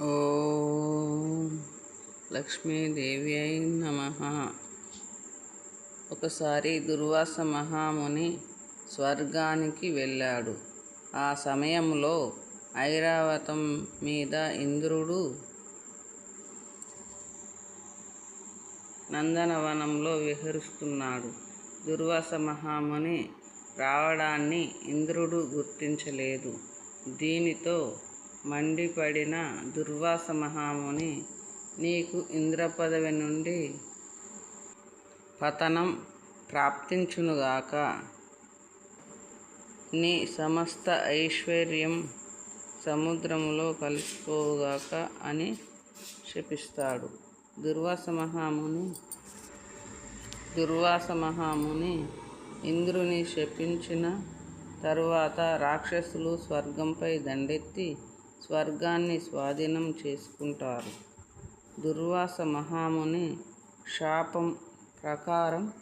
ఓం లక్ష్మీదేవ్యై నమః. ఒకసారి దుర్వాస మహాముని స్వర్గానికి వెళ్ళాడు. ఆ సమయంలో ఐరావతం మీద ఇంద్రుడు నందనవనంలో విహరిస్తున్నాడు. దుర్వాస మహాముని రావడాన్ని ఇంద్రుడు గుర్తించలేదు. దీనితో మండిపడిన దుర్వాస మహాముని, నీకు ఇంద్రపదవి నుండి పతనం ప్రాప్తించునుగాక, నీ సమస్త ఐశ్వర్యం సముద్రములో కలిసిపోవుగాక అని శపిస్తాడు. దుర్వాస మహాముని ఇంద్రుని శపించిన తరువాత రాక్షసులు స్వర్గంపై దండెత్తి స్వర్గాన్ని స్వాధీనం చేసుకుంటారు. దుర్వాస మహాముని శాపం ప్రకారం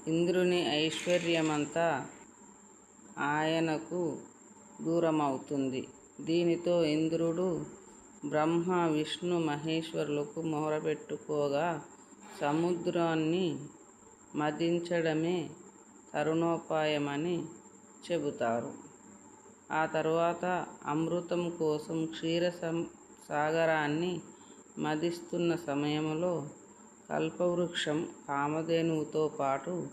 ఇంద్రుని ఐశ్వర్యమంతా ఆయనకు దూరమవుతుంది. దీనితో ఇంద్రుడు బ్రహ్మ విష్ణు మహేశ్వరులకు మొరపెట్టుకోగా సముద్రాన్ని మదించడమే తరుణోపాయమని చెబుతారు. ఆ తరువాత అమృతం కోసం సాగరాన్ని మదిస్తున్న సమయంలో కల్పవృక్షం కామధేనువుతో పాటు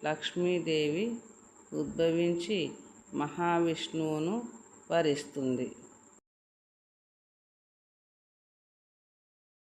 లక్ష్మీదేవి ఉద్భవించి మహావిష్ణువును వరిస్తుంది.